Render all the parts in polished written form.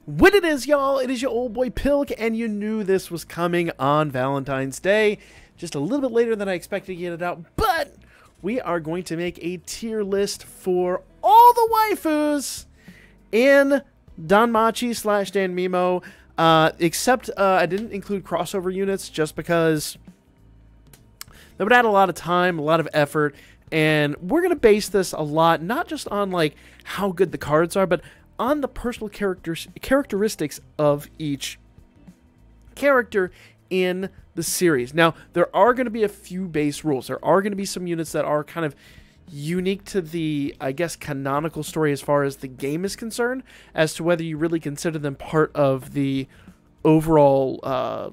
What it is, y'all, it is your old boy Pilk, and you knew this was coming on Valentine's Day. Just a little bit later than I expected to get it out, but we are going to make a tier list for all the waifus in Danmachi / Danmemo, except I didn't include crossover units just because that would add a lot of time, a lot of effort, and we're going to base this a lot, not just on like how good the cards are, but on the personal characteristics of each character in the series. Now, there are going to be a few base rules. There are going to be some units that are kind of unique to the, I guess, canonical story as far as the game is concerned, as to whether you really consider them part of the overall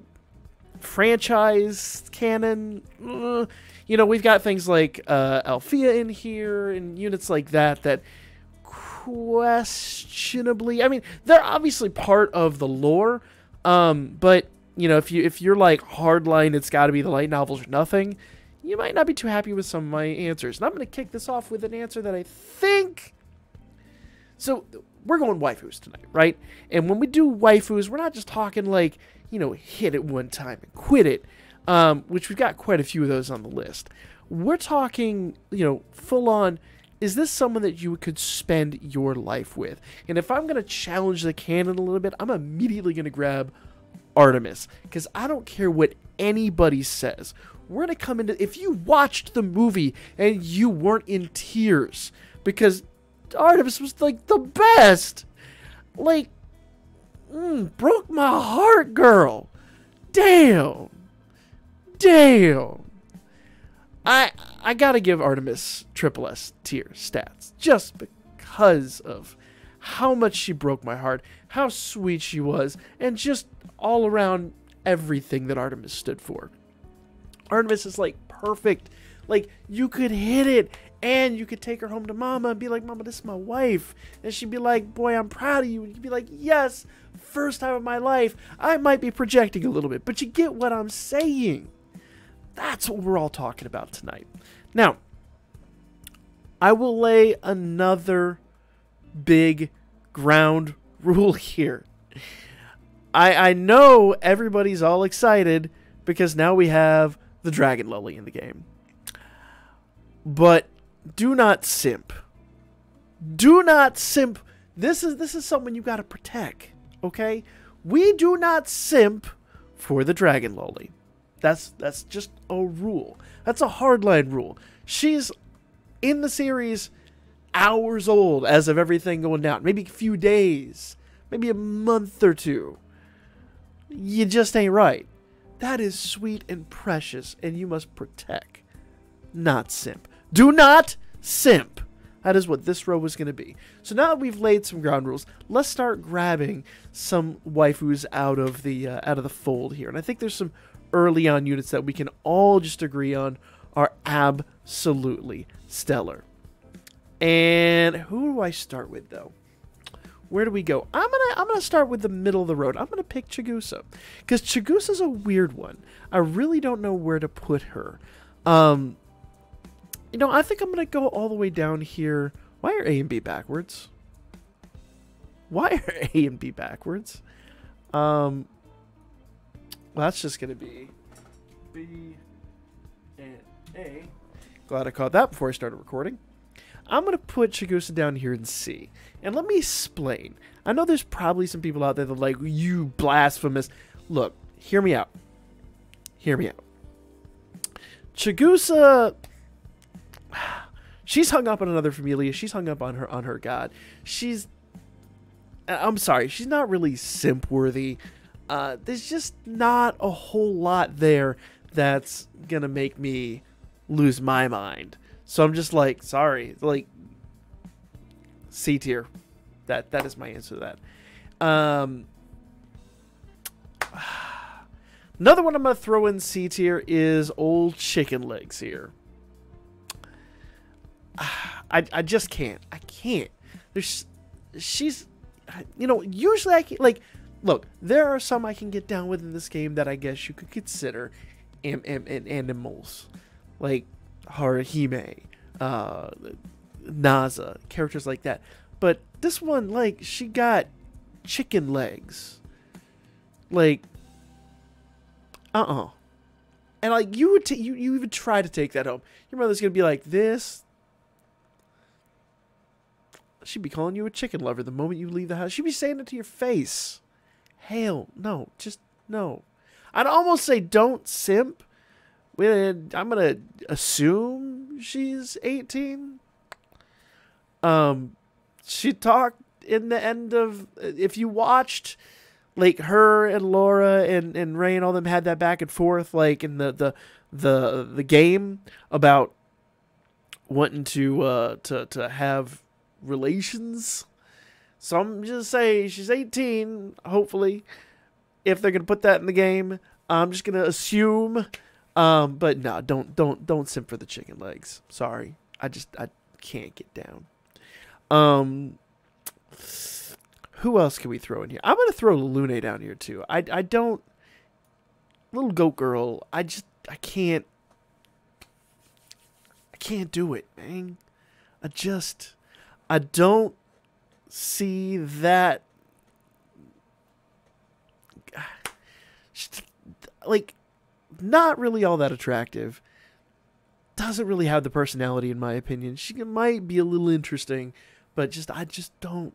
franchise canon. You know, we've got things like Althea in here and units like that that questionably, I mean, they're obviously part of the lore, but you know, if you're like hardline, it's got to be the light novels or nothing, you might not be too happy with some of my answers. And I'm going to kick this off with an answer that I think, so we're going waifus tonight, right? And when we do waifus, we're not just talking like, you know, hit it one time and quit it, which we've got quite a few of those on the list. We're talking, you know, full on, is this someone that you could spend your life with? And if I'm going to challenge the canon a little bit, I'm immediately going to grab Artemis, because I don't care what anybody says. We're going to come into, if you watched the movie and you weren't in tears, because Artemis was like the best. Like, broke my heart, girl. Damn. I gotta give Artemis triple S tier stats, just because of how much she broke my heart, how sweet she was, and just all around everything that Artemis stood for. Artemis is like perfect. Like, you could hit it, and you could take her home to Mama and be like, Mama, this is my wife. And she'd be like, boy, I'm proud of you. And you'd be like, yes, first time of my life. I might be projecting a little bit, but you get what I'm saying. That's what we're all talking about tonight. Now, I will lay another big ground rule here. I know everybody's all excited because now we have the Dragon Lily in the game. But do not simp. Do not simp. This is someone you got to protect, okay? We do not simp for the Dragon Lily. That's just a rule. That's a hardline rule. She's in the series hours old as of everything going down. Maybe a few days. Maybe a month or two. You just ain't right. That is sweet and precious, and you must protect, not simp. Do not simp. That is what this row was going to be. So now that we've laid some ground rules, let's start grabbing some waifus out of the fold here. And I think there's some early on units that we can all just agree on are absolutely stellar. And who do I start with, though? Where do we go? I'm gonna start with the middle of the road. I'm gonna pick Chigusa, because Chigusa's a weird one. I really don't know where to put her. You know, I think I'm gonna go all the way down here. Why are A and B backwards? Why are A and B backwards? Well, that's just gonna be B and A. Glad I caught that before I started recording. I'm going to put Chigusa down here in C. And let me explain. I know there's probably some people out there that are like, you blasphemous. Look, hear me out. Hear me out. Chigusa, she's hung up on another familia. She's hung up on her god. I'm sorry, she's not really simp worthy. There's just not a whole lot there that's going to make me lose my mind. So I'm just like, sorry, like, C tier. That is my answer to that. Another one I'm going to throw in C tier is old chicken legs here. I just can't. I can't. She's, you know, usually I can, like, look, there are some I can get down with in this game that I guess you could consider animals. Like Harahime, Naza, characters like that. But this one, like, she got chicken legs. Like, and like you would you even try to take that home. Your mother's gonna be like, this. She'd be calling you a chicken lover the moment you leave the house. She'd be saying it to your face. Hell no, just no. I'd almost say don't simp. I'm gonna assume she's 18. She talked in the end of, if you watched, like, her and Laura and Ray and all them had that back and forth, like in the game about wanting to have relations. So I'm just saying she's 18, hopefully, if they're gonna put that in the game. I'm just gonna assume. But no, don't simp for the chicken legs. Sorry. I can't get down. Who else can we throw in here? I'm gonna throw Lune down here too. I don't, little goat girl, I can't do it, man. I don't see that, like, not really all that attractive. Doesn't really have the personality, in my opinion. She might be a little interesting, but I just don't.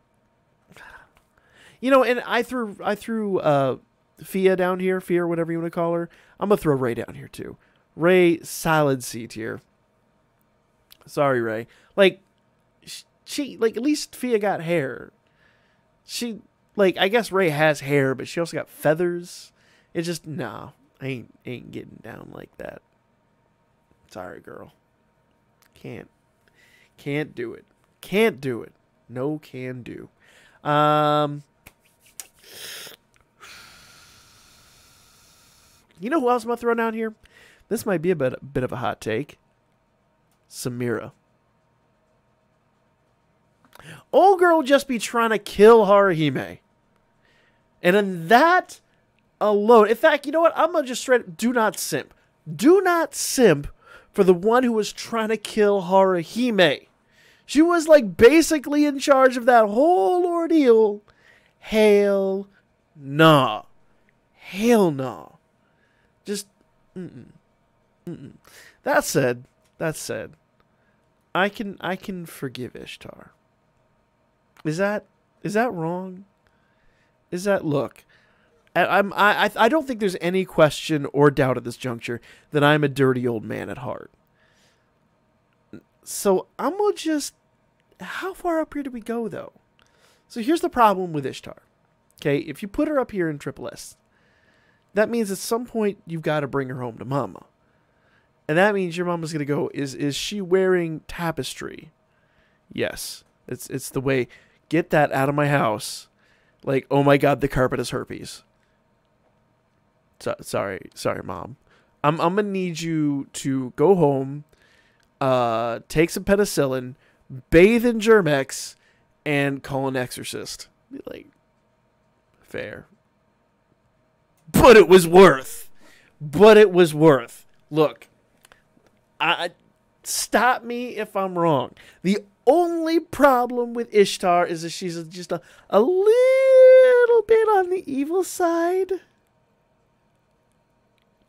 You know, and I threw Fia down here, Fia or whatever you want to call her. I'm gonna throw Ray down here too. Ray, solid C tier. Sorry, Ray. Like, she like, at least Fia got hair. She, like, I guess Ray has hair, but she also got feathers. It's just, nah, I ain't getting down like that. Sorry, girl. Can't do it. Can't do it. No can do. You know who else I'm gonna throw down here? This might be a bit of a hot take. Samira. Old girl just be trying to kill Harahime. And in that alone, in fact, you know what? I'm gonna just straight, do not simp. Do not simp for the one who was trying to kill Harahime. She was, like, basically in charge of that whole ordeal. Hell nah. Hell nah. Just, That said, I can forgive Ishtar. Is that wrong? Is that, look, I don't think there's any question or doubt at this juncture that I'm a dirty old man at heart. So I'm gonna just, how far up here do we go though? So here's the problem with Ishtar. Okay, if you put her up here in Triple S, that means at some point you've got to bring her home to mama. And that means your mama's gonna go, is she wearing tapestry? Yes. It's the way, get that out of my house. Like, oh my god, the carpet is herpes. Sorry, mom. I'm gonna need you to go home, take some penicillin, bathe in Germex, and call an exorcist. Be like, fair. But it was worth. Look, stop me if I'm wrong. The only problem with Ishtar is that she's just a little bit on the evil side.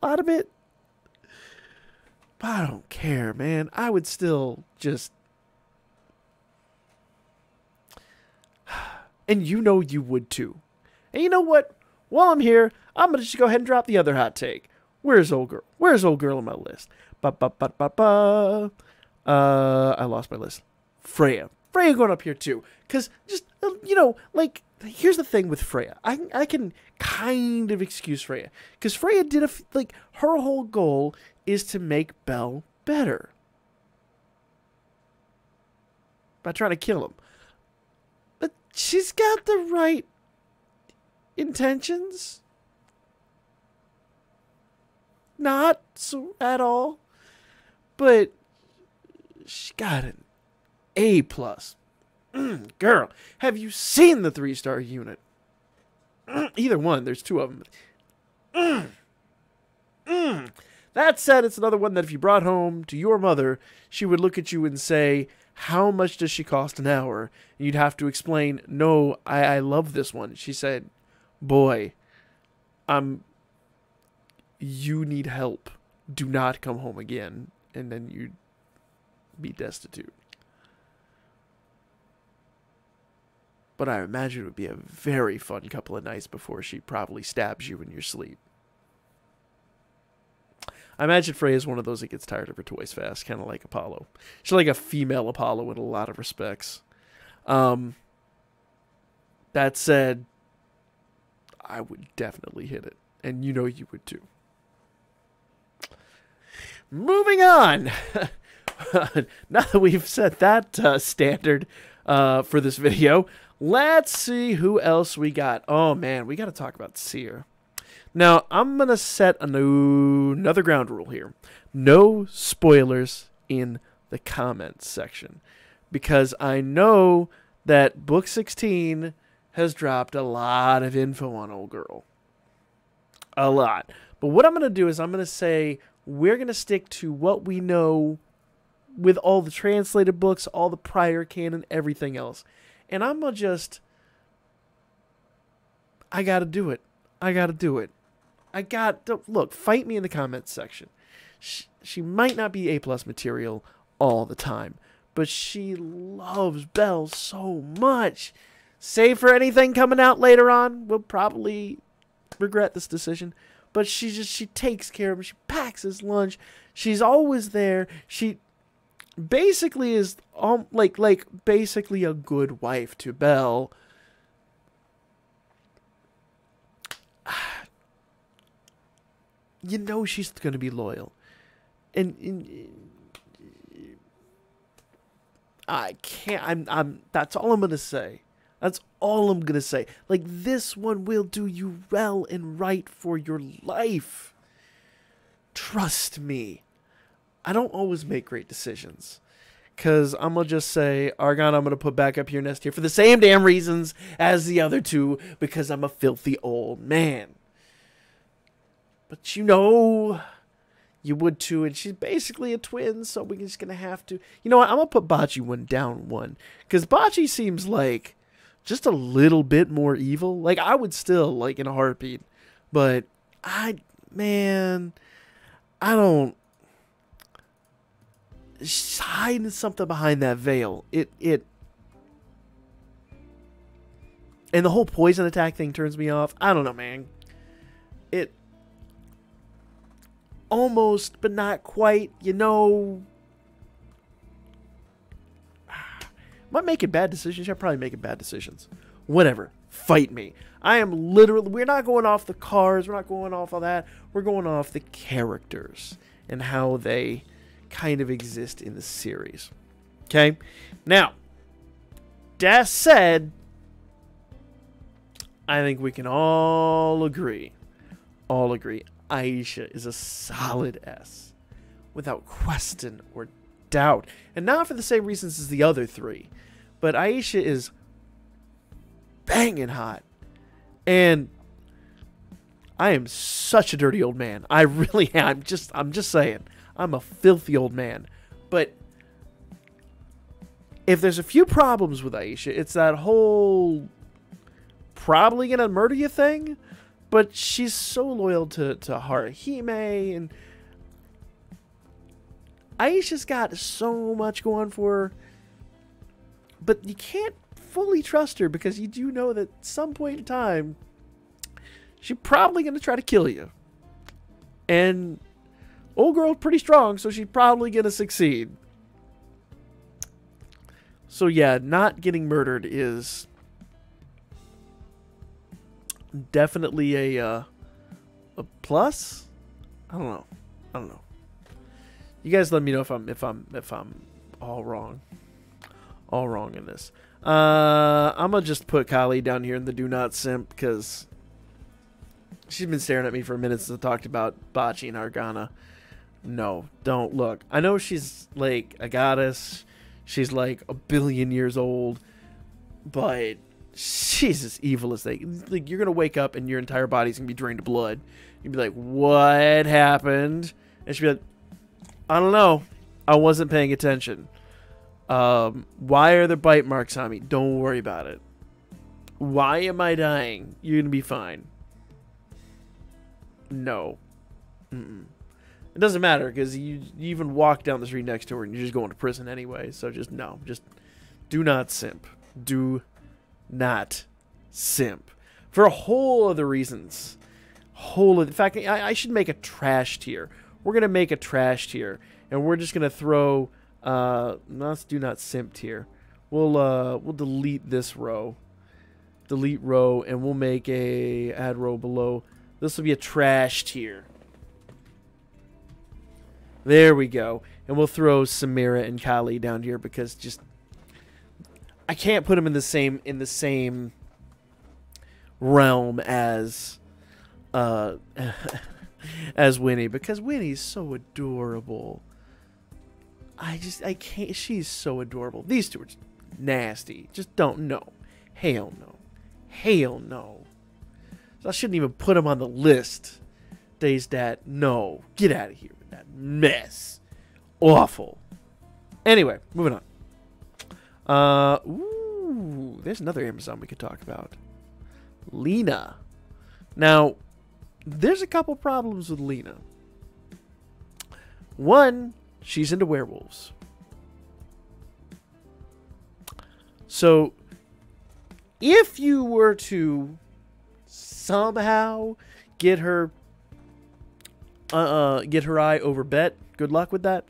A lot of it. But I don't care, man. I would still just... And you know you would too. And you know what? While I'm here, I'm going to just go ahead and drop the other hot take. Where's old girl? Where's old girl on my list? I lost my list. Freya. Freya going up here too. Because just, you know, like, here's the thing with Freya. I can kind of excuse Freya. Because Freya did, like, her whole goal is to make Belle better. By trying to kill him. But she's got the right intentions. Not so at all. But she got an A+. Girl, have you seen the 3-star unit? Either one. There's 2 of them. That said, it's another one that if you brought home to your mother, she would look at you and say, how much does she cost an hour? And you'd have to explain, no, I love this one. She said, boy, you need help. Do not come home again. And then you'd be destitute. But I imagine it would be a very fun couple of nights before she probably stabs you in your sleep. I imagine Freya is one of those that gets tired of her toys fast, kind of like Apollo. She's like a female Apollo in a lot of respects. That said, I would definitely hit it. And you know you would too. Moving on. Now that we've set that standard for this video, let's see who else we got. Oh man, we got to talk about Seer. Now, I'm going to set another ground rule here. No spoilers in the comments section. Because I know that Book 16 has dropped a lot of info on old girl. A lot. But what I'm going to do is I'm going to say we're going to stick to what we know with all the translated books, all the prior canon, everything else. And I'm going to just... I got to do it. I got to do it. Look, fight me in the comments section. She might not be A+ material all the time, but she loves Belle so much. Save for anything coming out later on. We'll probably regret this decision. But she takes care of him. She packs his lunch. She's always there. She basically is basically a good wife to Belle. You know she's going to be loyal. And I can't, that's all I'm going to say. That's all I'm going to say. Like, this one will do you well and right for your life. Trust me. I don't always make great decisions. Because I'm going to just say, Argon, I'm going to put back up here next year for the same damn reasons as the other two. Because I'm a filthy old man. But you know, you would too, and she's basically a twin, so we're just going to have to... You know what, I'm going to put Bocce one down one, because Bocce seems like just a little bit more evil. Like, I would still, like, in a heartbeat, but man, I don't... She's hiding something behind that veil. And the whole poison attack thing turns me off. I don't know, man. Almost, but not quite, you know. Am I making bad decisions? I'm probably making bad decisions. Whatever. Fight me. I am literally... We're not going off the cars. We're not going off all that. We're going off the characters and how they kind of exist in the series. Okay? Now, that said, I think we can all agree. Aisha is a solid S, without question or doubt. And not for the same reasons as the other three, but Aisha is banging hot. And I am such a dirty old man. I really am. I'm just saying. I'm a filthy old man. But if there's a few problems with Aisha, it's that whole probably gonna murder you thing. But she's so loyal to Harahime, and Aisha's got so much going for her. But you can't fully trust her, because you do know that at some point in time, she's probably going to try to kill you. And old girl's pretty strong, so she's probably going to succeed. So yeah, not getting murdered is... definitely a plus. I don't know. You guys let me know if I'm all wrong in this. I'm gonna just put Kali down here in the do not simp, because she's been staring at me for a minute since I talked about Bocce and Argana. No, don't look. I know she's like a goddess. She's like a billion years old, but she's as evil as they... Like, you're going to wake up and your entire body's going to be drained of blood. You'd be like, what happened? And she'd be like, I don't know. I wasn't paying attention. Why are there bite marks on me? Don't worry about it. Why am I dying? You're gonna be fine. No. It doesn't matter, because you even walk down the street next to her and you're just going to prison anyway. So just no. Just do not simp. Do not simp. For a whole other reasons. In fact, I should make a trash tier. We're going to make a trash tier. And we're just going to throw... let's do not simp tier. We'll delete this row. Delete row. And we'll make a add row below. This will be a trash tier. There we go. And we'll throw Samira and Kali down here because just... I can't put them in the same realm as as Winnie, because Winnie's so adorable. I can't. She's so adorable. These two are just nasty. Just don't know. Hell no. Hell no. So I shouldn't even put them on the list. Days that no. Get out of here with that mess. Awful. Anyway, moving on. Ooh, there's another Amazon we could talk about. Lena. Now, there's a couple problems with Lena. One, she's into werewolves. So, if you were to somehow get her eye over Bet, good luck with that.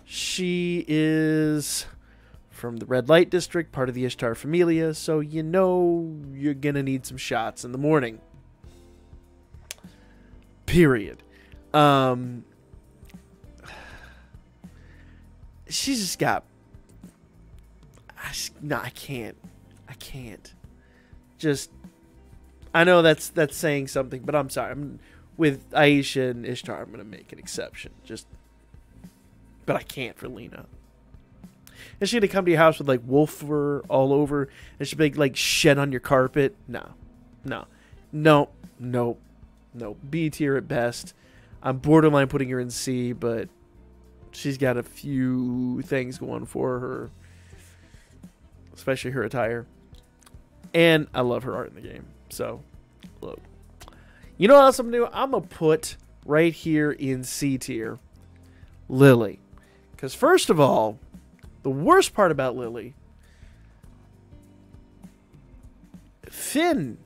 She is from the red light district, part of the Ishtar Familia, so you know you're gonna need some shots in the morning. Period. She's just got... No, I can't. Just... I know that's saying something, but I'm sorry. With Aisha and Ishtar, I'm gonna make an exception. But I can't for Lena. And she's gonna come to your house with like wolf fur all over, and she'll be like shed on your carpet. No. B tier at best. I'm borderline putting her in C, but she's got a few things going for her, especially her attire. And I love her art in the game. So, look. You know what else I'm gonna do? I'm gonna put right here in C tier Lily. Because first of all, the worst part about Lily, Finn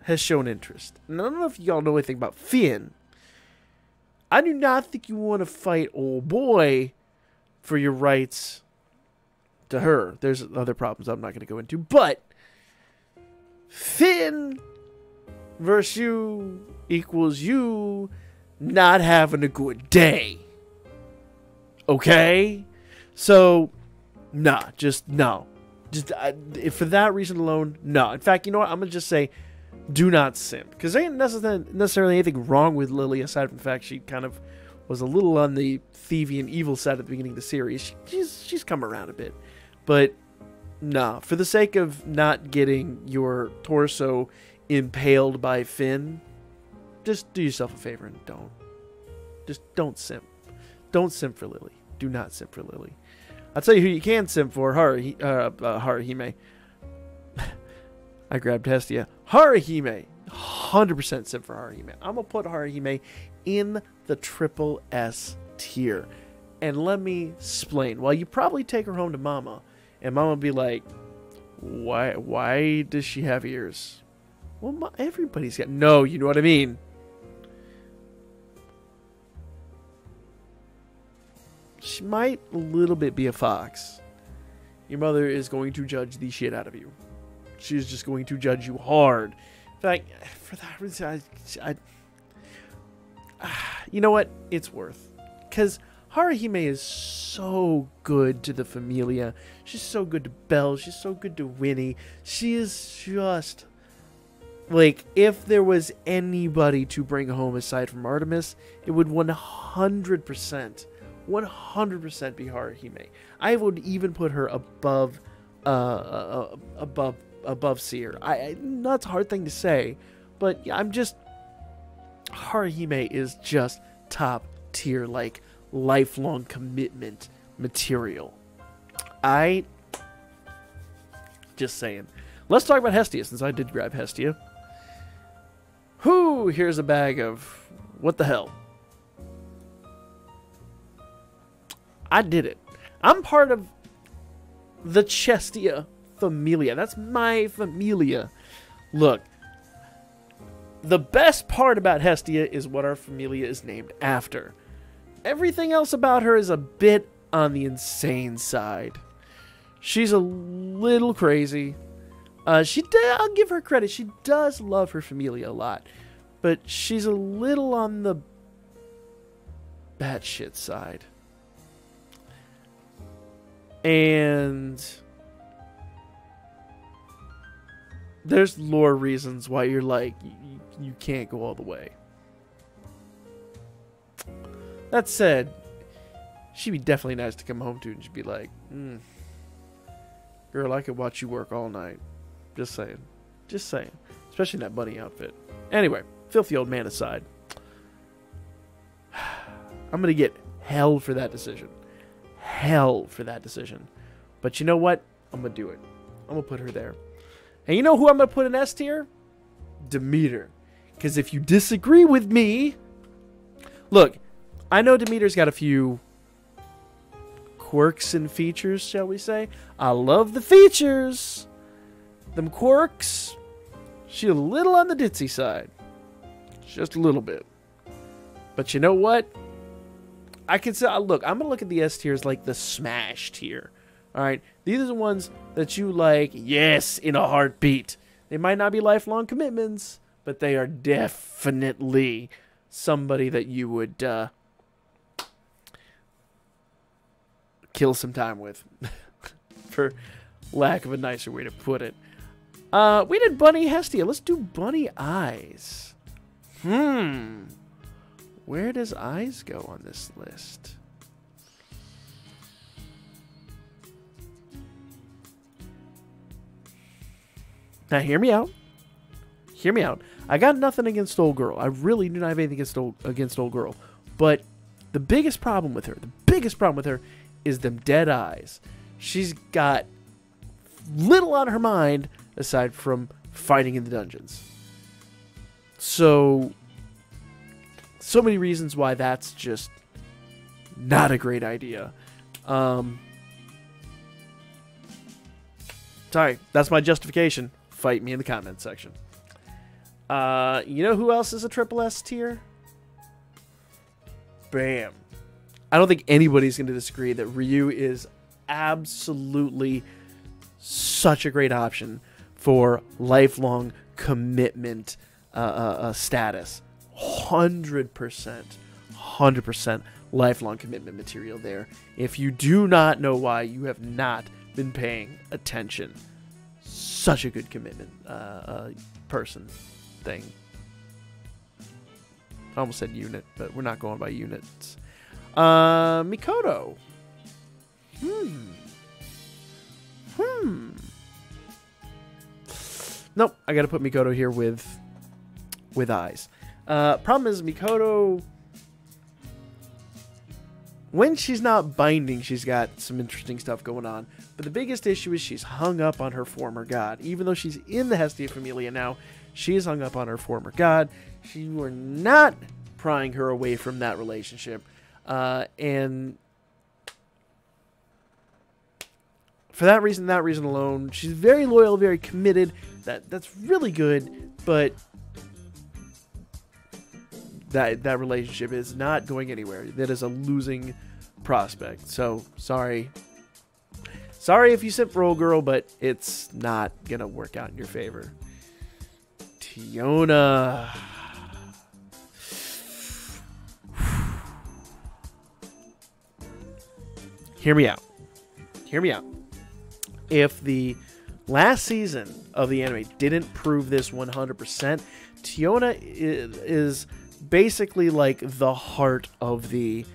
has shown interest. And I don't know if y'all know anything about Finn. I do not think you want to fight old boy for your rights to her. There's other problems I'm not going to go into. But Finn versus you equals you not having a good day. Okay? So, nah, just no. Just for that reason alone, no. In fact, you know what? I'm going to just say, do not simp. Because there ain't necessarily anything wrong with Lily, aside from the fact she kind of was a little on the thievy and evil side at the beginning of the series. She's come around a bit. But, nah. For the sake of not getting your torso impaled by Finn, just do yourself a favor and don't. Just don't simp. Don't simp for Lily. Do not simp for Lily. I'll tell you who you can simp for. Harahime. I grabbed Hestia. Harahime. 100% simp for Harahime. I'm going to put Harahime in the triple S tier. And let me explain. Well, you probably take her home to Mama. And Mama will be like, why does she have ears? Well, everybody's got... No, you know what I mean. She might a little bit be a fox. Your mother is going to judge the shit out of you. She is just going to judge you hard. In fact, for that reason, you know what? It's worth. Because Harahime is so good to the Familia. She's so good to Belle. She's so good to Winnie. She is just... Like, if there was anybody to bring home aside from Artemis, it would 100%... 100% be Harahime. I would even put her above Seer. That's a hard thing to say, but I'm just... Harahime is just top tier, like lifelong commitment material. Just saying. Let's talk about Hestia, since I did grab Hestia. Whoo, here's a bag of what the hell. I did it. I'm part of the Hestia familia. That's my familia. Look, the best part about Hestia is what our familia is named after. Everything else about her is a bit on the insane side. She's a little crazy. I'll give her credit. She does love her familia a lot. But she's a little on the batshit side. And there's lore reasons why you're like, you can't go all the way. That said, she'd be definitely nice to come home to, and she'd be like, girl, I could watch you work all night. Just saying. Just saying. Especially in that bunny outfit. Anyway, filthy old man aside. I'm going to get hell for that decision. Hell for that decision. But you know what? I'm going to do it. I'm going to put her there. And you know who I'm going to put in S tier? Demeter. Because if you disagree with me... Look, I know Demeter's got a few quirks and features, shall we say. I love the features. Them quirks, she's a little on the ditzy side. Just a little bit. But you know what? I can say, look, I'm going to look at the S tiers like the smash tier. Alright? These are the ones that you like, yes, in a heartbeat. They might not be lifelong commitments, but they are definitely somebody that you would kill some time with. For lack of a nicer way to put it. We did Bunny Hestia. Let's do Bunny Eyes. Where does Eyes go on this list? Now, hear me out. Hear me out. I got nothing against Old Girl. I really do not have anything against Old Girl. But the biggest problem with her, is them dead eyes. She's got little on her mind aside from fighting in the dungeons. So many reasons why that's just not a great idea. Sorry, that's my justification. Fight me in the comment section. You know who else is a triple S tier? Bam. I don't think anybody's going to disagree that Ryu is absolutely such a great option for lifelong commitment status. 100% lifelong commitment material there. If you do not know why, you have not been paying attention. Such a good commitment person thing. I almost said unit, but we're not going by units. Mikoto. Nope, I gotta put Mikoto here with Eyes. Problem is, Mikoto, when she's not binding, she's got some interesting stuff going on. But the biggest issue is she's hung up on her former god. Even though she's in the Hestia Familia now, she is hung up on her former god. You are not prying her away from that relationship. And for that reason alone, she's very loyal, very committed. That's really good, but that relationship is not going anywhere. That is a losing prospect. So sorry if you simp for Old Girl, but it's not gonna work out in your favor. Tiona. Hear me out. If the last season of the anime didn't prove this 100%, Tiona is basically like the heart of the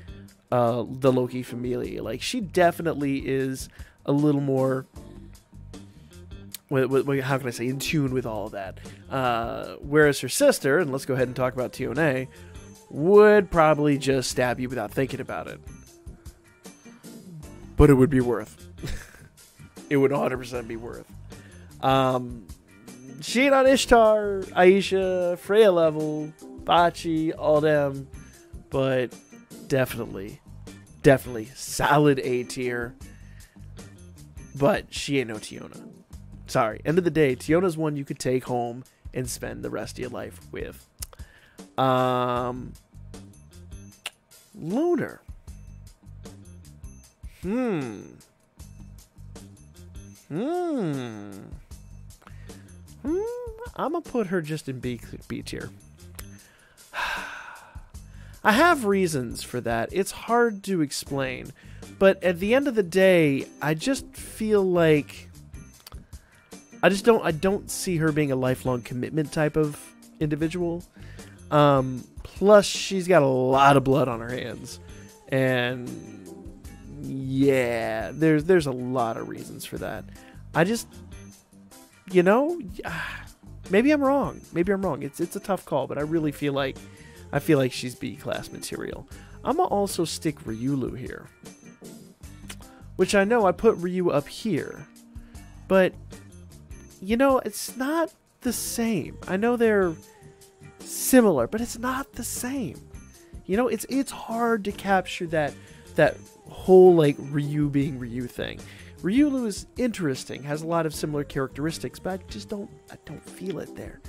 Loki familia. Like, she definitely is a little more, how can I say, in tune with all of that. Whereas her sister, and let's go ahead and talk about Tiona, would probably just stab you without thinking about it. But it would be worth. It would 100% be worth. She ain't on Ishtar, Aisha, Freya level, Bachi, all them. But definitely solid A tier. But she ain't no Tiona. Sorry. End of the day, Tiona's one you could take home and spend the rest of your life with. Lunar. I'm gonna put her just in B tier. I have reasons for that. It's hard to explain. But at the end of the day, I just feel like I don't see her being a lifelong commitment type of individual. Plus, she's got a lot of blood on her hands. And yeah, there's a lot of reasons for that. I just, you know, maybe I'm wrong. It's a tough call, but I really feel like she's B-class material. I'm gonna also stick Ryulu here, which I know I put Ryu up here, but you know, it's not the same. I know they're similar, but it's not the same. You know, it's hard to capture that whole like Ryu being Ryu thing. Ryulu is interesting, has a lot of similar characteristics, but I don't feel it there.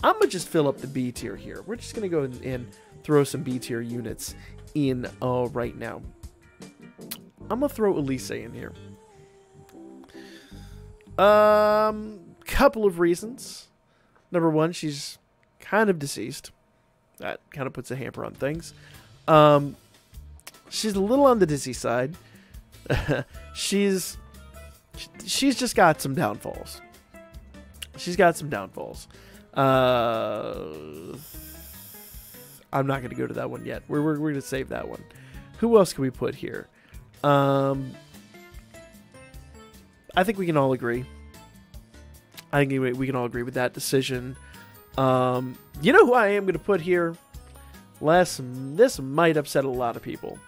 I'm gonna just fill up the B tier here. We're just gonna go and throw some B tier units in right now. I'm gonna throw Elise in here. Couple of reasons. Number one, she's kind of deceased. That kind of puts a hamper on things. She's a little on the dizzy side. She's just got some downfalls. I'm not going to go to that one yet. We're going to save that one. Who else can we put here? I think we can all agree. I think we can all agree with that decision. You know who I am going to put here? This might upset a lot of people.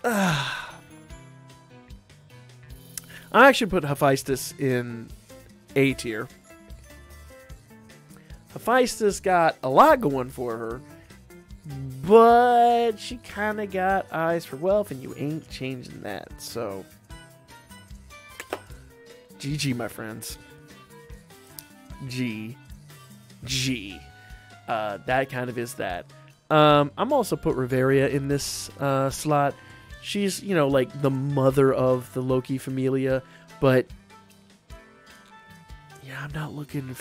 I actually put Hephaestus in A tier. Hephaestus got a lot going for her, but she kind of got eyes for wealth, and you ain't changing that. So, GG, my friends. GG. That kind of is that. I'm also put Reveria in this slot. She's, you know, like the mother of the Loki familia, but yeah, I'm not looking.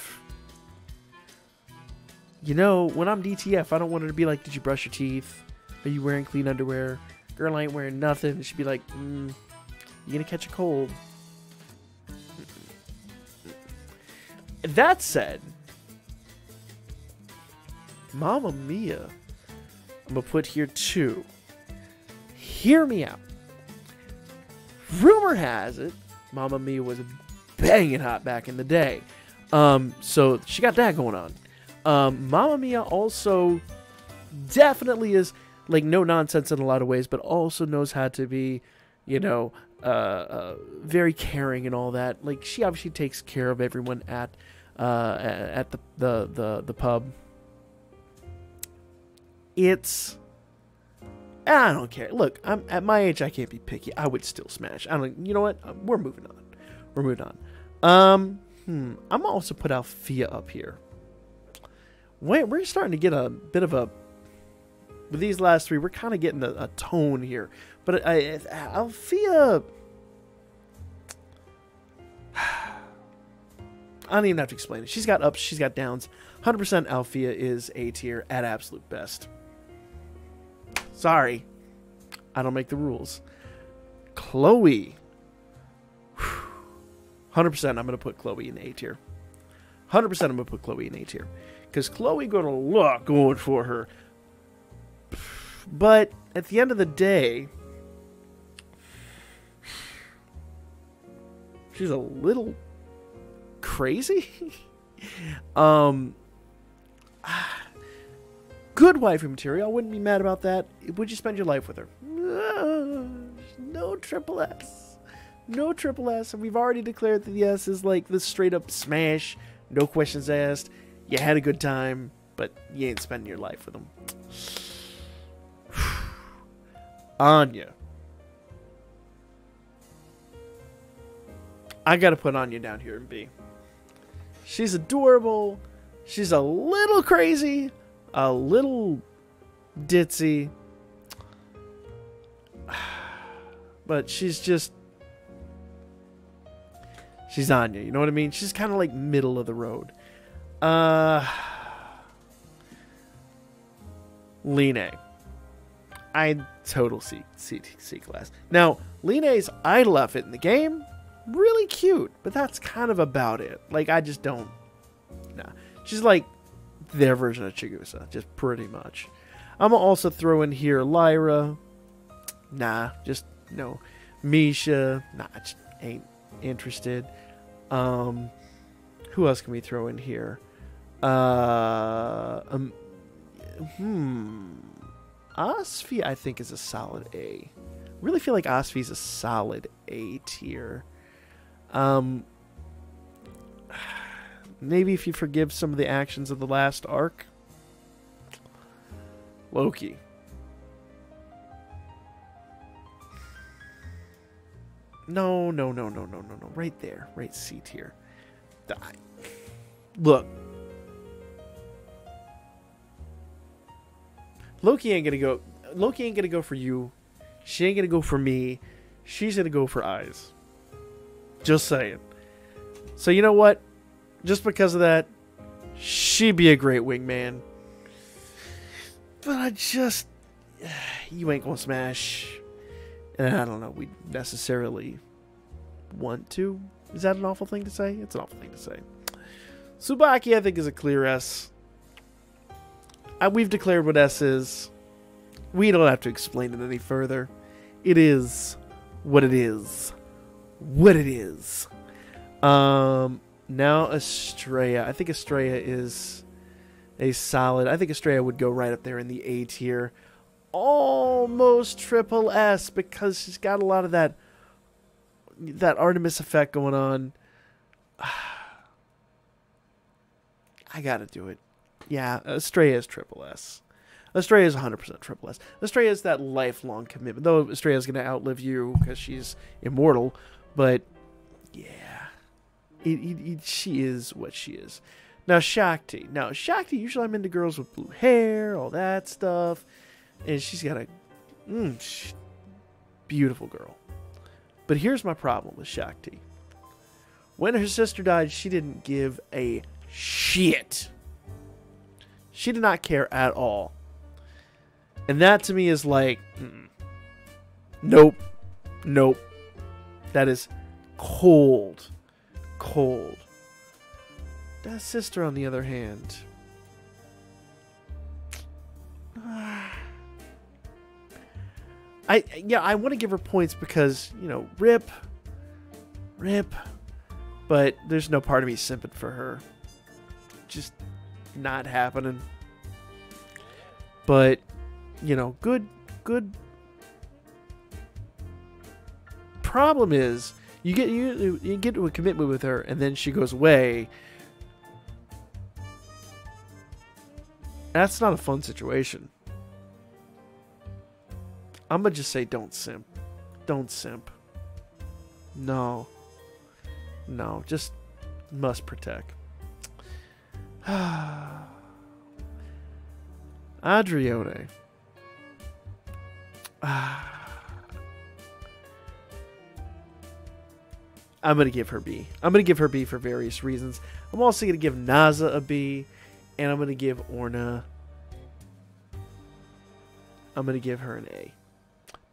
You know, when I'm DTF, I don't want her to be like, "Did you brush your teeth? Are you wearing clean underwear? Girl ain't wearing nothing." She'd be like, "You gonna catch a cold?" That said, Mamma Mia, I'm gonna put here too. Hear me out. Rumor has it, Mamma Mia was banging hot back in the day. So she got that going on. Mamma Mia also definitely is like no nonsense in a lot of ways, but also knows how to be, you know, very caring and all that. Like, she obviously takes care of everyone at the pub. I don't care. Look, I'm at my age, I can't be picky. I would still smash. You know what? We're moving on. I'm gonna also put Althea up here. Wait, we're starting to get a bit of a. With these last three, we're kind of getting a tone here. But Althea, I don't even have to explain it. She's got ups, she's got downs. 100% Althea is A tier at absolute best. Sorry, I don't make the rules. Chloe, 100%. I'm gonna put Chloe in A tier. 100%. I'm gonna put Chloe in A tier because Chloe got a lot going for her. But at the end of the day, she's a little crazy. Good waifu material. I wouldn't be mad about that. Would you spend your life with her? No triple S. No triple S. And we've already declared that the S is like the straight up smash. No questions asked. You had a good time, but you ain't spending your life with them. Anya. I gotta put Anya down here in B. She's adorable. She's a little crazy. A little ditzy. But she's just... She's Anya, you know what I mean? She's kind of like middle of the road. Lena. I'd total C class. Now, Lena's idol outfit in the game, really cute, but that's kind of about it. Like, I just don't... Nah. She's like their version of Chigusa, just pretty much. I'm going to also throw in here Lyra. Nah, just no. Misha. Nah, just ain't interested. Who else can we throw in here? Asfi, I think, is a solid A. Really feel like Asfi is a solid A tier. Maybe if you forgive some of the actions of the last arc. Loki. No. Right there. Right C tier. Look. Loki ain't gonna go. Loki ain't gonna go for you. She ain't gonna go for me. She's gonna go for eyes. Just saying. So you know what? Just because of that, she'd be a great wingman. But I just... You ain't gonna smash. And I don't know, we necessarily want to. Is that an awful thing to say? It's an awful thing to say. Tsubaki, I think, is a clear S. We've declared what S is. We don't have to explain it any further. It is what it is. What it is. Now Estrella. I think Estrella is a solid. I think Estrella would go right up there in the A tier. Almost triple S because she's got a lot of that Artemis effect going on. I gotta do it. Yeah, Estrella is triple S. Estrella is 100% triple S. Estrella is that lifelong commitment. Though Estrella is going to outlive you because she's immortal. But, yeah. She is what she is. Now, Shakti. Now, Shakti, usually I'm into girls with blue hair, all that stuff. And she's got a beautiful girl. But here's my problem with Shakti. When her sister died, she didn't give a shit. She did not care at all. And that to me is like, nope. Nope. That is cold. Cold. That sister, on the other hand. I want to give her points because, you know, rip. But there's no part of me simping for her. Just not happening. But, you know, good. Problem is, you get to a commitment with her, and then she goes away. That's not a fun situation. I'm gonna just say, don't simp. Don't simp. No, just must protect. Adrione. I'm going to give her B. I'm going to give her B for various reasons. I'm also going to give Naza a B. And I'm going to give Orna... I'm going to give her an A.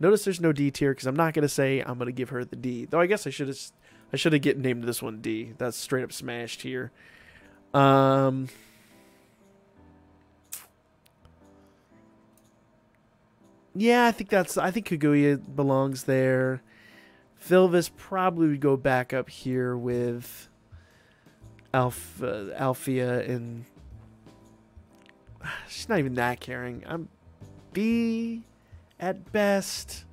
Notice there's no D tier because I'm not going to say I'm going to give her the D. Though I guess I should have named this one D. That's straight up smashed here. Yeah, I think Kaguya belongs there. Philvis probably would go back up here with Althea and She's not even that caring. I'm B at best.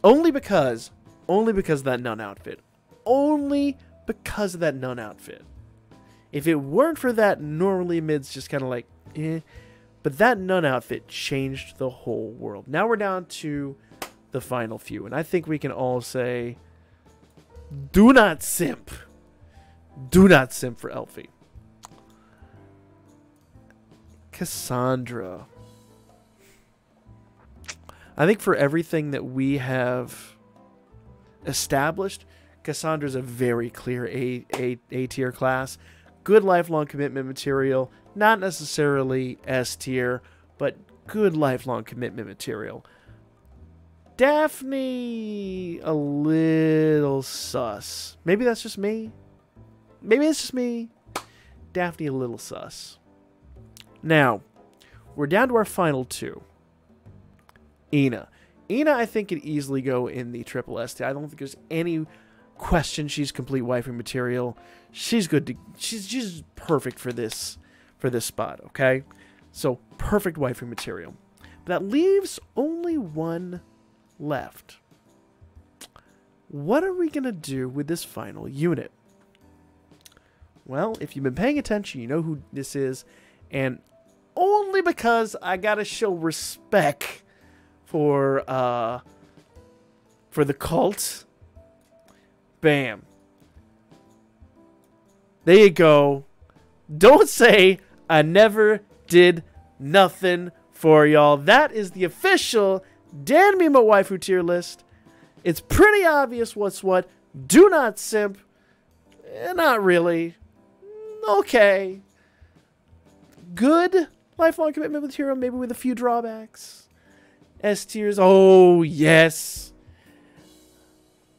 Only because of that nun outfit. Only because of that nun outfit. If it weren't for that, normally mid's just kind of like, eh. But that nun outfit changed the whole world. Now we're down to the final few. And I think we can all say, do not simp. Do not simp for Elfie. Cassandra. I think for everything that we have established, Cassandra's a very clear A tier class. Good lifelong commitment material. Not necessarily S tier, but good lifelong commitment material. Daphne, a little sus. Maybe that's just me. Maybe it's just me. Daphne, a little sus. Now, we're down to our final two. Ina. Ina, I think, could easily go in the triple S tier. I don't think there's any question she's complete waifu material. She's good to, she's perfect for this spot, okay? So, perfect waifu material. But that leaves only one left. What are we going to do with this final unit? Well, if you've been paying attention, you know who this is. And only because I got to show respect for the cult. Bam. There you go. Don't say I never did nothing for y'all. That is the official Danmemo waifu tier list. It's pretty obvious what's what. Do not simp. Not really. Okay. Good lifelong commitment material, maybe with a few drawbacks. S tiers, oh yes.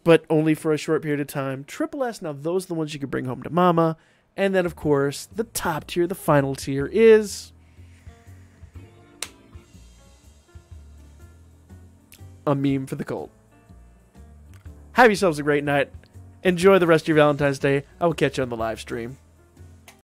But only for a short period of time. Triple S, now those are the ones you can bring home to mama. And then, of course, the top tier, the final tier is a meme for the cult. Have yourselves a great night. Enjoy the rest of your Valentine's Day. I will catch you on the live stream.